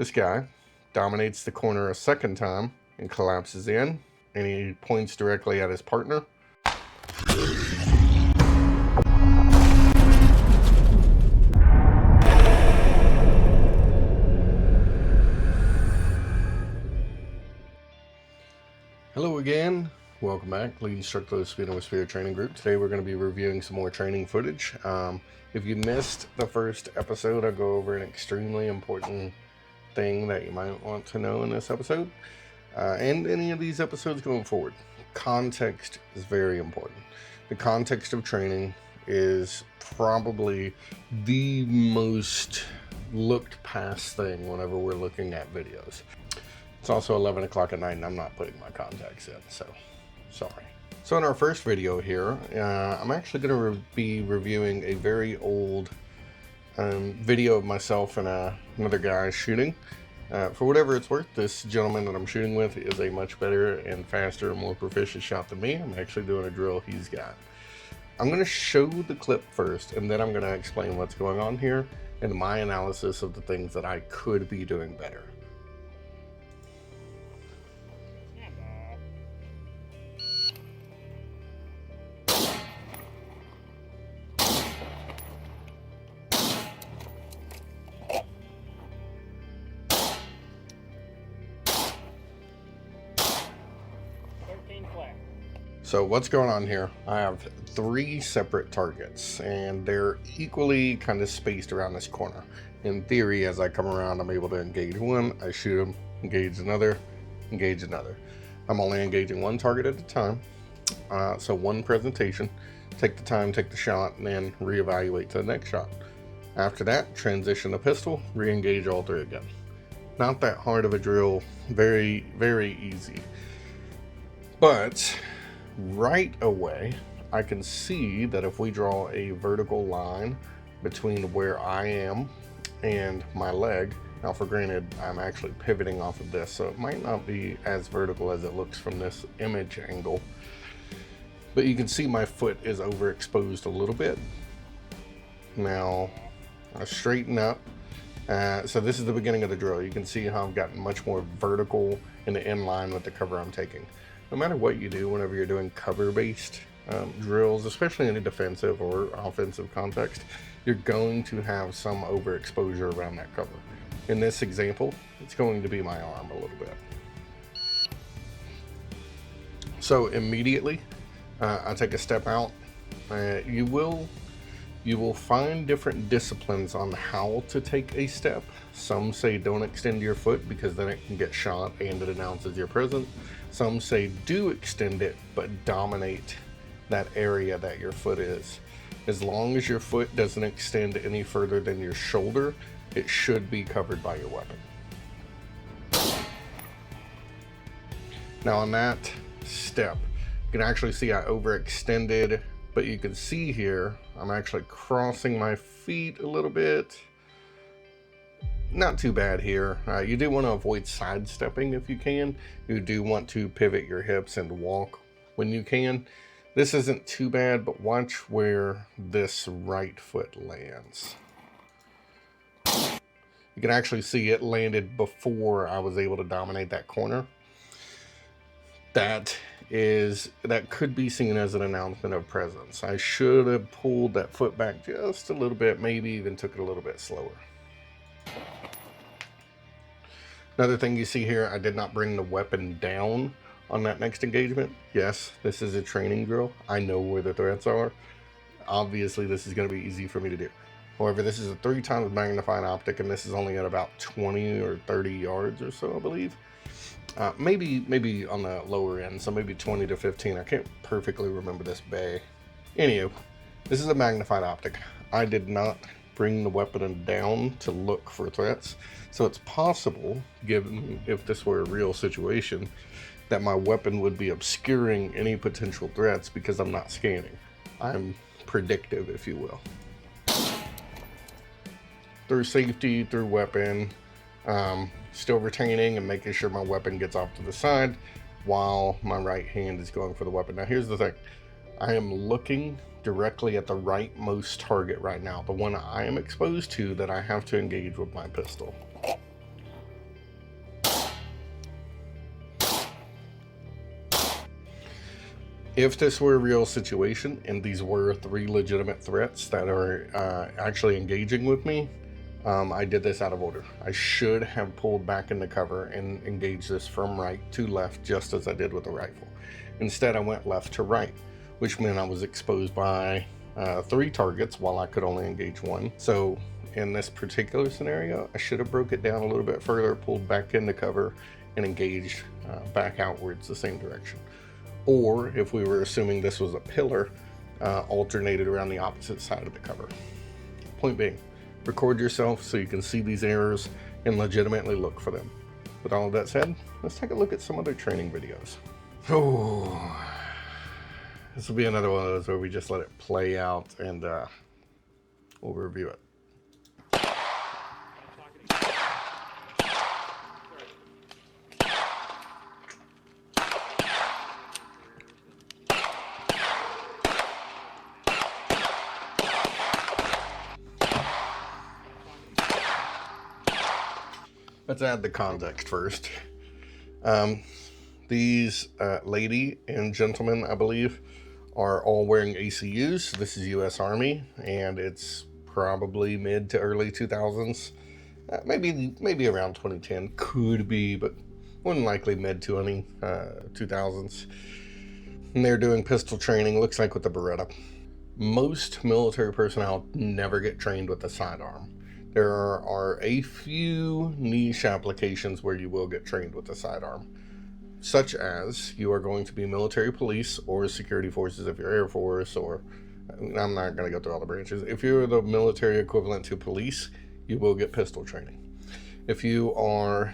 This guy dominates the corner a second time and collapses in, and he points directly at his partner. Hello again, welcome back, Lead Instructor of the Speed with Spirit Training Group. Today we're going to be reviewing some more training footage. If you missed the first episode, I go over an extremely important thing that you might want to know in this episode, and any of these episodes going forward. Context is very important. The context of training is probably the most looked past thing whenever we're looking at videos. It's also 11 o'clock at night and I'm not putting my contacts in, so sorry. So in our first video here, I'm actually going to be reviewing a very old video of myself and another guy shooting. For whatever it's worth, this gentleman that I'm shooting with is a much better and faster and more proficient shot than me. I'm actually doing a drill he's got. I'm going to show the clip first, and then I'm going to explain what's going on here and my analysis of the things that I could be doing better. So what's going on here? I have 3 separate targets and they're equally kind of spaced around this corner. In theory, as I come around, I'm able to engage one, I shoot him, engage another, engage another. I'm only engaging one target at a time. So one presentation, take the time, take the shot, and then reevaluate to the next shot. After that, transition to pistol, re-engage all 3 again. Not that hard of a drill, very, very easy. But right away, I can see that if we draw a vertical line between where I am and my leg, now for granted, I'm actually pivoting off of this, so it might not be as vertical as it looks from this image angle, but you can see my foot is overexposed a little bit. Now, I straighten up. So this is the beginning of the drill. You can see how I've gotten much more vertical and in line with the cover I'm taking. No matter what you do, whenever you're doing cover-based drills, especially in a defensive or offensive context, you're going to have some overexposure around that cover. In this example, it's going to be my arm a little bit. So immediately, I take a step out. You will find different disciplines on how to take a step. Some say don't extend your foot because then it can get shot and it announces your presence. Some say do extend it, but dominate that area that your foot is. As long as your foot doesn't extend any further than your shoulder, it should be covered by your weapon. Now on that step, you can actually see I overextended, but you can see here, I'm actually crossing my feet a little bit. Not too bad here. You do want to avoid sidestepping if you can. You do want to pivot your hips and walk when you can. This isn't too bad, but watch where this right foot lands. You can actually see it landed before I was able to dominate that corner. That could be seen as an announcement of presence. I should have pulled that foot back just a little bit, maybe even took it a little bit slower. Another thing you see here, I did not bring the weapon down on that next engagement. Yes, this is a training drill. I know where the threats are. Obviously, this is going to be easy for me to do. However, this is a 3 times magnified optic, and this is only at about 20 or 30 yards or so, I believe. Maybe on the lower end, so maybe 20 to 15. I can't perfectly remember this bay. Anywho, this is a magnified optic. I did not bring the weapon down to look for threats, so it's possible, given if this were a real situation, that my weapon would be obscuring any potential threats because I'm not scanning. I'm predictive, if you will. Through safety, through weapon, still retaining and making sure my weapon gets off to the side while my right hand is going for the weapon. Now here's the thing, I am looking directly at the rightmost target right now, the one I am exposed to that I have to engage with my pistol. If this were a real situation and these were 3 legitimate threats that are actually engaging with me, I did this out of order. I should have pulled back into cover and engaged this from right to left, just as I did with the rifle. Instead, I went left to right, which meant I was exposed by 3 targets while I could only engage 1. So in this particular scenario, I should have broke it down a little bit further, pulled back into cover, and engaged back outwards the same direction. Or if we were assuming this was a pillar, alternated around the opposite side of the cover. Point being, record yourself so you can see these errors and legitimately look for them. With all of that said, let's take a look at some other training videos. Oh, this will be another one of those where we just let it play out and we'll review it. Let's add the context first. These lady and gentleman, I believe, are all wearing ACUs. This is U.S. Army, and it's probably mid to early 2000s. Maybe around 2010. Could be, but more than likely mid 2000s. And they're doing pistol training, looks like with the Beretta. Most military personnel never get trained with a sidearm. There are a few niche applications where you will get trained with a sidearm, such as you are going to be military police or security forces if you're Air Force, or I'm not going to go through all the branches. If you're the military equivalent to police, you will get pistol training. If you are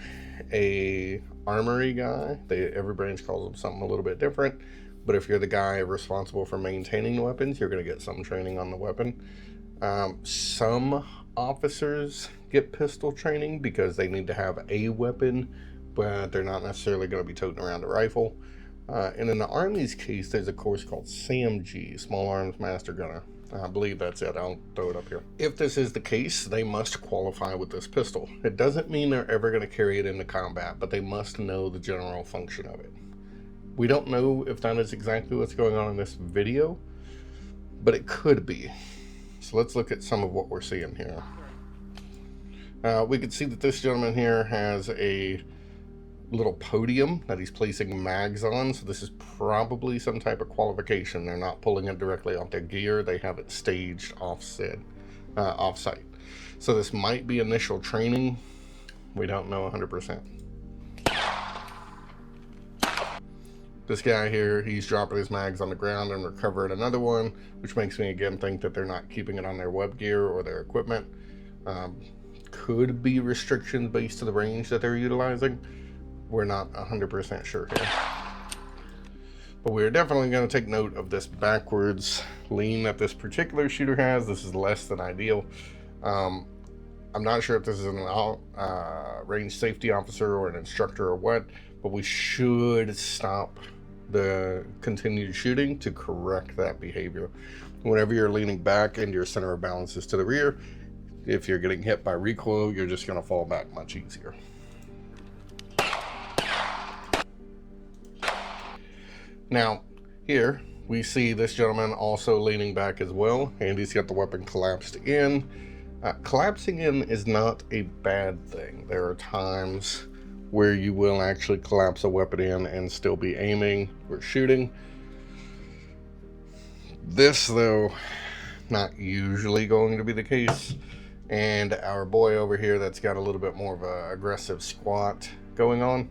a armory guy, every branch calls them something a little bit different, but if you're the guy responsible for maintaining the weapons, you're going to get some training on the weapon. Some officers get pistol training because they need to have a weapon, but they're not necessarily going to be toting around a rifle. And in the Army's case, there's a course called SAMG, Small Arms Master Gunner. I believe that's it. I'll throw it up here. If this is the case, they must qualify with this pistol. It doesn't mean they're ever going to carry it into combat, but they must know the general function of it. We don't know if that is exactly what's going on in this video, but it could be. So let's look at some of what we're seeing here. We can see that this gentleman here has a little podium that he's placing mags on. So this is probably some type of qualification. They're not pulling it directly off their gear. They have it staged offsite. So this might be initial training. We don't know 100%. This guy here, he's dropping his mags on the ground and recovering another one, which makes me again think that they're not keeping it on their web gear or their equipment. Could be restrictions based to the range that they're utilizing. We're not 100% sure here. But we're definitely going to take note of this backwards lean that this particular shooter has. This is less than ideal. I'm not sure if this is an range safety officer or an instructor or what, but we should stop the continued shooting to correct that behavior. Whenever you're leaning back and your center of balance is to the rear, if you're getting hit by recoil, you're just going to fall back much easier. Now, here we see this gentleman also leaning back as well, and he's got the weapon collapsed in. Collapsing in is not a bad thing. There are times where you will actually collapse a weapon in and still be aiming or shooting. This, though, not usually going to be the case. And our boy over here that's got a little bit more of an aggressive squat going on,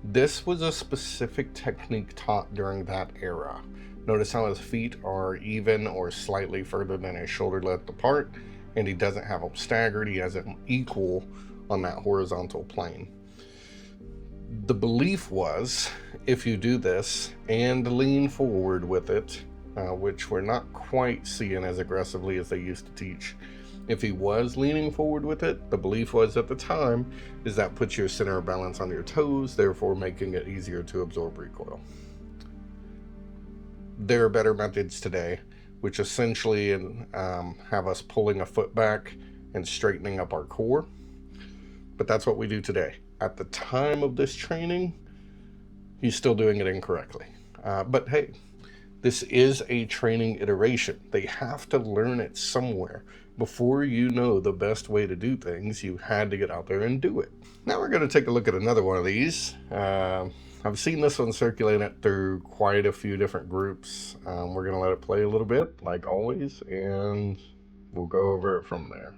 this was a specific technique taught during that era. Notice how his feet are even or slightly further than his shoulder length apart, and he doesn't have them staggered. He has them equal on that horizontal plane. The belief was, if you do this and lean forward with it, which we're not quite seeing as aggressively as they used to teach, if he was leaning forward with it, the belief was at the time is that puts your center of balance on your toes, therefore making it easier to absorb recoil. There are better methods today, which essentially have us pulling a foot back and straightening up our core. But that's what we do today. At the time of this training, he's still doing it incorrectly. But hey, This is a training iteration. They have to learn it somewhere. Before you know the best way to do things, you had to get out there and do it. Now we're going to take a look at another one of these. I've seen this one circulating through quite a few different groups. We're going to let it play a little bit, like always, and we'll go over it from there.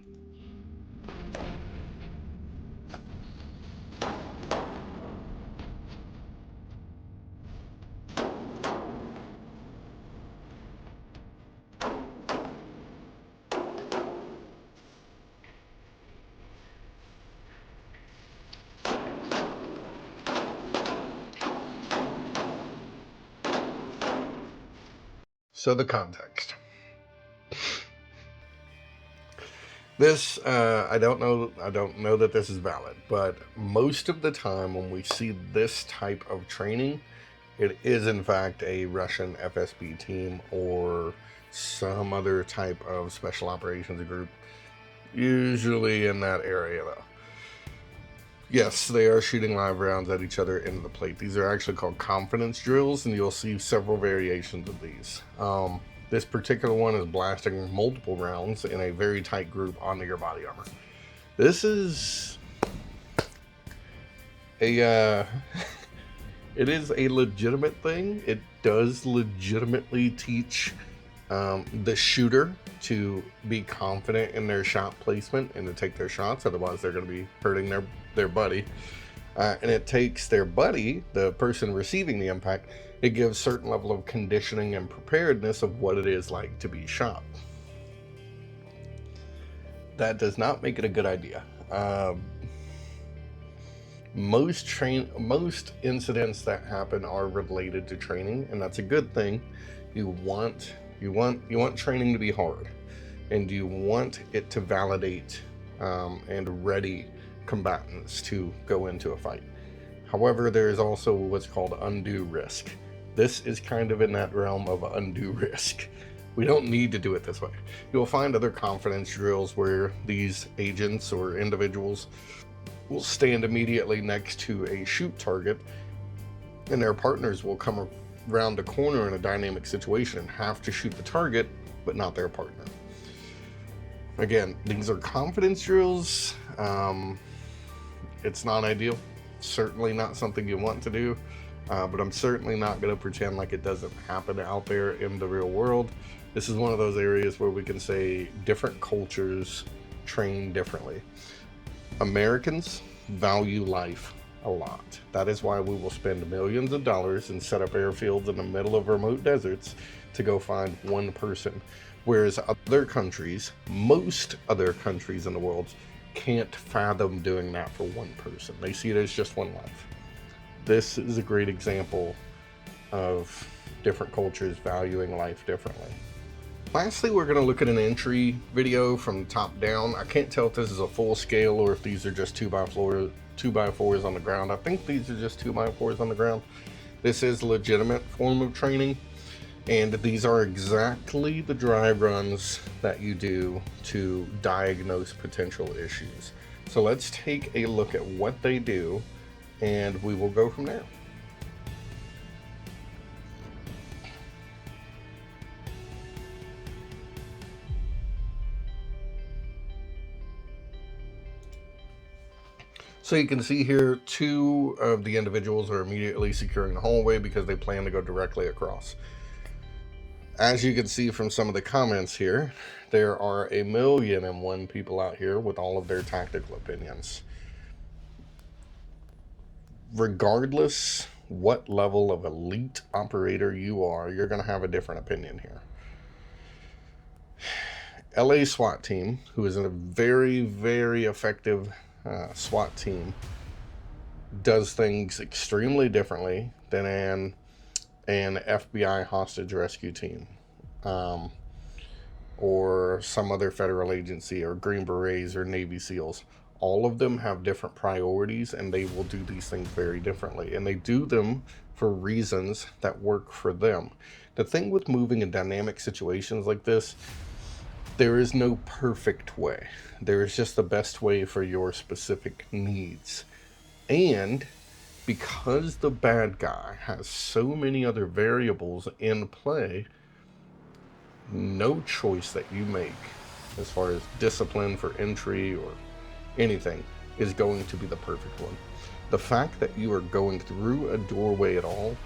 So the context. This, I don't know that this is valid, but most of the time when we see this type of training, it is in fact a Russain FSB team or some other type of special operations group, usually in that area though. Yes, they are shooting live rounds at each other into the plate. These are actually called confidence drills, and you'll see several variations of these. This particular one is blasting multiple rounds in a very tight group onto your body armor. This is a it is a legitimate thing. It does legitimately teach the shooter to be confident in their shot placement and to take their shots. Otherwise, they're going to be hurting their buddy. And it takes their buddy, the person receiving the impact, it gives certain level of conditioning and preparedness of what it is like to be shot. That does not make it a good idea. Most incidents that happen are related to training, and that's a good thing. You want training to be hard, and you want it to validate and ready combatants to go into a fight. However, there is also what's called undue risk. This is kind of in that realm of undue risk. We don't need to do it this way. You'll find other confidence drills where these agents or individuals will stand immediately next to a shoot target, and their partners will come around the corner in a dynamic situation and have to shoot the target, but not their partner. Again, these are confidence drills. It's not ideal. Certainly not something you want to do. But I'm certainly not going to pretend like it doesn't happen out there in the real world. This is one of those areas where we can say different cultures train differently. Americans value life a lot. That is why we will spend millions of dollars and set up airfields in the middle of remote deserts to go find one person. Whereas other countries, most other countries in the world, can't fathom doing that for one person. They see it as just one life. This is a great example of different cultures valuing life differently. Lastly, we're going to look at an entry video from top down. I can't tell if this is a full scale or if these are just 2x4s on the ground. I think these are just 2x4s on the ground. This is a legitimate form of training, and these are exactly the dry runs that you do to diagnose potential issues. So let's take a look at what they do, and we will go from there. So you can see here, two of the individuals are immediately securing the hallway because they plan to go directly across. As you can see from some of the comments here, there are 1,000,001 people out here with all of their tactical opinions. Regardless what level of elite operator you are, you're going to have a different opinion here. LA SWAT team, who is a very, very effective SWAT team, does things extremely differently than an FBI hostage rescue team, or some other federal agency, or Green Berets, or Navy SEALs. All of them have different priorities, and they will do these things very differently, and they do them for reasons that work for them. The thing with moving in dynamic situations like this, there is no perfect way. There is just the best way for your specific needs. And because the bad guy has so many other variables in play, no choice that you make as far as discipline for entry or anything is going to be the perfect one. The fact that you are going through a doorway at all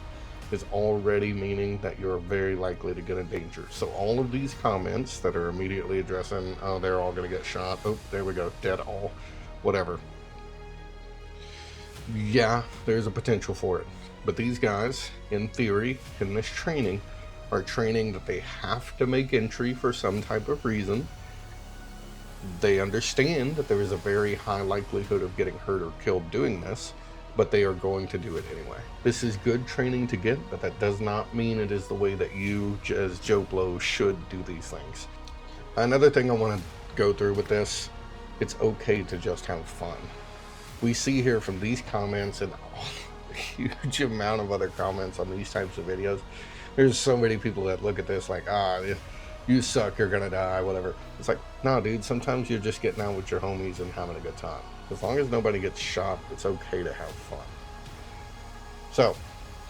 is already meaning that you're very likely to get in danger. So all of these comments that are immediately addressing, oh, they're all going to get shot, oh, there we go, dead all, whatever. Yeah, there's a potential for it. But these guys, in theory, in this training, are training that they have to make entry for some type of reason. They understand that there is a very high likelihood of getting hurt or killed doing this, but they are going to do it anyway. This is good training to get, but that does not mean it is the way that you, as Joe Blow, should do these things. Another thing I want to go through with this, it's okay to just have fun. We see here from these comments and a huge amount of other comments on these types of videos, there's so many people that look at this like, you suck, you're gonna die, whatever. It's like, no, dude, sometimes you're just getting out with your homies and having a good time. As long as nobody gets shot, it's okay to have fun. So,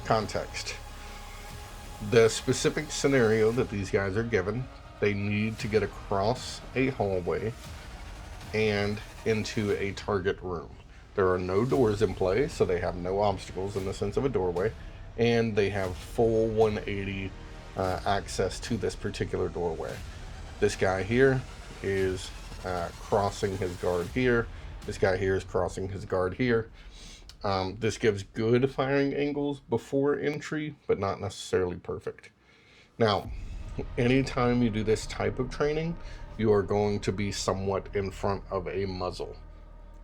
context. The specific scenario that these guys are given, they need to get across a hallway and into a target room. There are no doors in play, so they have no obstacles in the sense of a doorway, and they have full 180 access to this particular doorway. This guy here is crossing his guard here. This guy here is crossing his guard here. This gives good firing angles before entry, but not necessarily perfect. Now, anytime you do this type of training, you are going to be somewhat in front of a muzzle.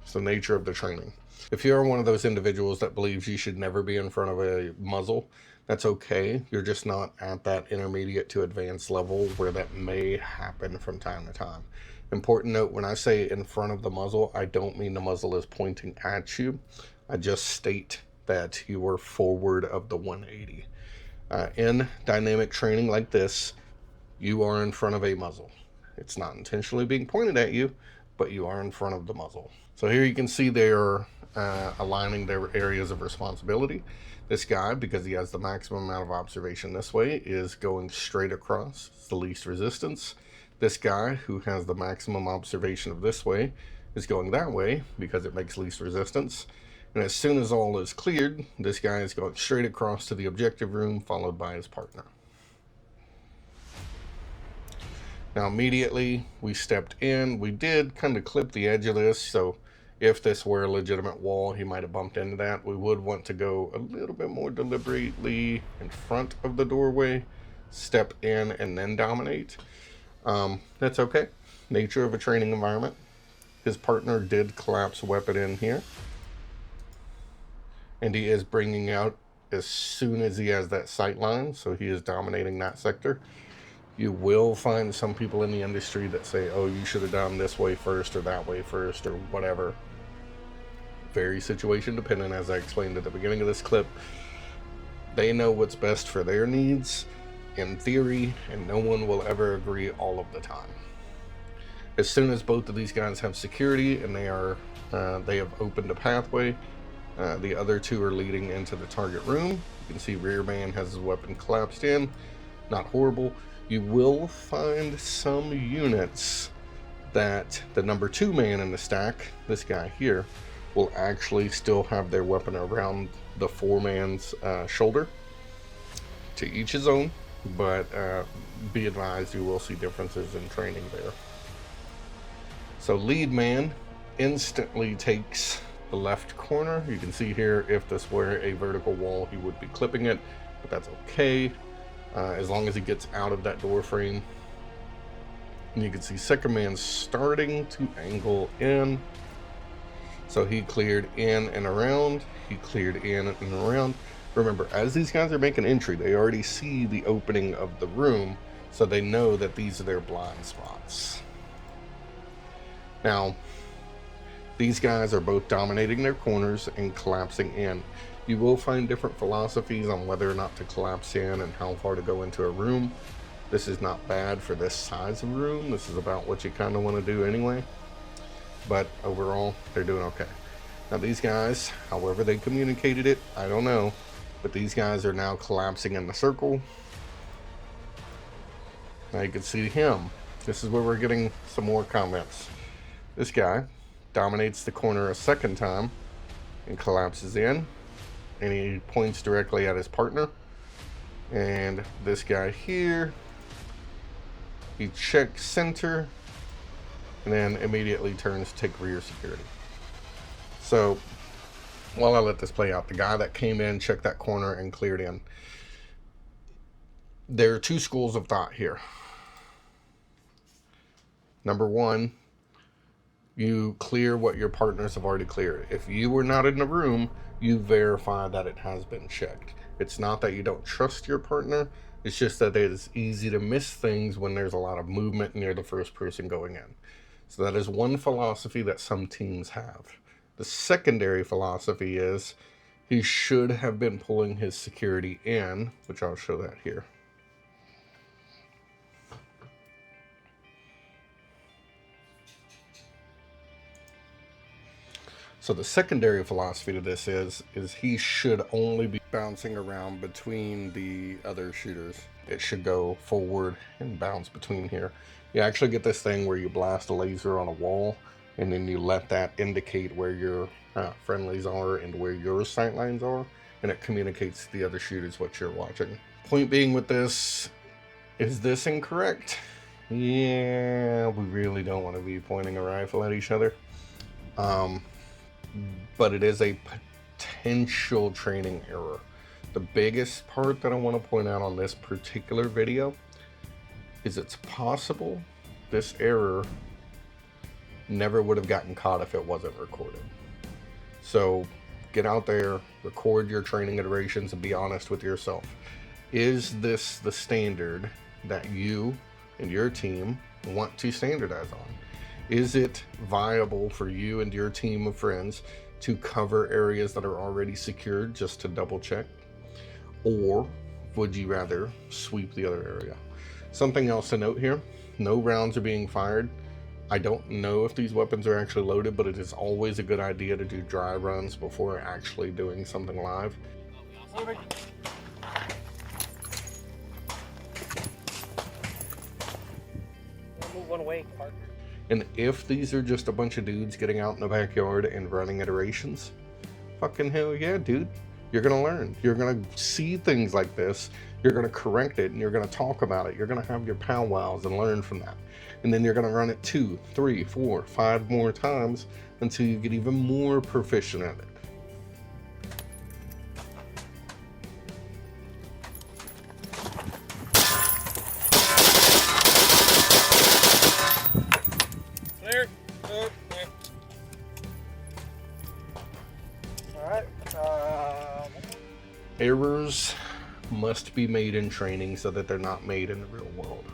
It's the nature of the training. If you're one of those individuals that believes you should never be in front of a muzzle, that's okay. You're just not at that intermediate to advanced level where that may happen from time to time. Important note, when I say in front of the muzzle, I don't mean the muzzle is pointing at you. I just state that you are forward of the 180. In dynamic training like this, you are in front of a muzzle. It's not intentionally being pointed at you, but you are in front of the muzzle. So here you can see they're aligning their areas of responsibility. This guy, because he has the maximum amount of observation this way, is going straight across. It's the least resistance. This guy, who has the maximum observation of this way, is going that way because it makes least resistance. And as soon as all is cleared, this guy is going straight across to the objective room, followed by his partner. Now immediately we stepped in. We did kind of clip the edge of this, so if this were a legitimate wall, he might have bumped into that. We would want to go a little bit more deliberately in front of the doorway, step in, and then dominate. That's okay. Nature of a training environment. His partner did collapse weapon in here, and he is bringing out as soon as he has that sight line, so he is dominating that sector. You will find some people in the industry that say, oh, you should have done this way first or that way first or whatever. Very situation dependent, as I explained at the beginning of this clip. They know what's best for their needs in theory, and no one will ever agree all of the time. As soon as both of these guys have security and they have opened a pathway, the other two are leading into the target room. You can see rear man has his weapon collapsed in. Not horrible. You will find some units that the number 2 man in the stack, this guy here, will actually still have their weapon around the 4 man's shoulder. To each his own, but be advised, you will see differences in training there. So lead man instantly takes the left corner. You can see here, if this were a vertical wall, he would be clipping it, but that's okay. As long as he gets out of that door frame. And you can see second man starting to angle in. So he cleared in and around. He cleared in and around. Remember, as these guys are making entry, they already see the opening of the room, so they know that these are their blind spots. Now, these guys are both dominating their corners and collapsing in. You will find different philosophies on whether or not to collapse in and how far to go into a room. This is not bad for this size of room. This is about what you kind of want to do anyway. But overall, they're doing okay. Now these guys, however they communicated it, I don't know, but these guys are now collapsing in the circle. Now you can see him. This is where we're getting some more comments. This guy dominates the corner a second time and collapses in, and he points directly at his partner. And this guy here, he checks center and then immediately turns to take rear security. So while I let this play out, the guy that came in, checked that corner and cleared in, there are two schools of thought here. Number one, you clear what your partners have already cleared. If you were not in the room, you verify that it has been checked. It's not that you don't trust your partner, it's just that it is easy to miss things when there's a lot of movement near the first person going in. So that is one philosophy that some teams have. The secondary philosophy is he should have been pulling his security in, which I'll show that here. So the secondary philosophy to this is he should only be bouncing around between the other shooters. It should go forward and bounce between here. You actually get this thing where you blast a laser on a wall, and then you let that indicate where your friendlies are and where your sight lines are, and it communicates to the other shooters what you're watching. Point being with this, is this incorrect? Yeah, we really don't want to be pointing a rifle at each other. But it is a potential training error. The biggest part that I want to point out on this particular video is it's possible this error never would have gotten caught if it wasn't recorded. So get out there, record your training iterations, and be honest with yourself. Is this the standard that you and your team want to standardize on? Is it viable for you and your team of friends to cover areas that are already secured just to double check? Or would you rather sweep the other area? Something else to note here, no rounds are being fired. I don't know if these weapons are actually loaded, but it is always a good idea to do dry runs before actually doing something live. Move one way, Parker. And if these are just a bunch of dudes getting out in the backyard and running iterations, fucking hell yeah, dude. You're gonna learn. You're gonna see things like this. You're gonna correct it, and you're gonna talk about it. You're gonna have your powwows and learn from that. And then you're gonna run it 2, 3, 4, 5 more times until you get even more proficient at it. Clear. Alright. Errors must be made in training so that they're not made in the real world.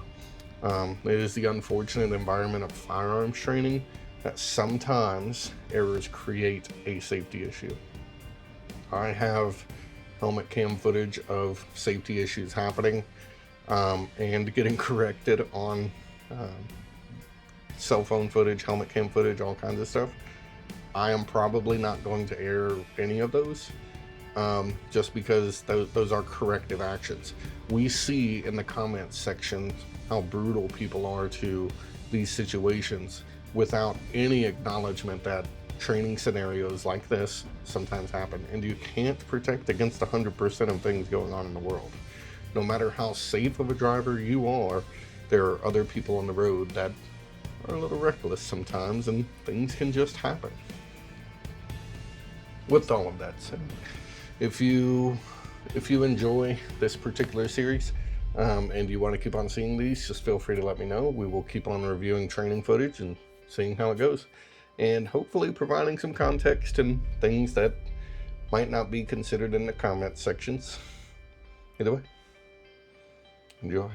It is the unfortunate environment of firearms training that sometimes errors create a safety issue. I have helmet cam footage of safety issues happening and getting corrected on cell phone footage, helmet cam footage, all kinds of stuff. I am probably not going to air any of those just because those are corrective actions. We see in the comments section how brutal people are to these situations without any acknowledgement that training scenarios like this sometimes happen, and you can't protect against 100% of things going on in the world. No matter how safe of a driver you are, there are other people on the road that are a little reckless sometimes, and things can just happen. With all of that said, if you enjoy this particular series and you want to keep on seeing these, just feel free to let me know. We will keep on reviewing training footage and seeing how it goes, and hopefully providing some context and things that might not be considered in the comment sections. Either way, enjoy.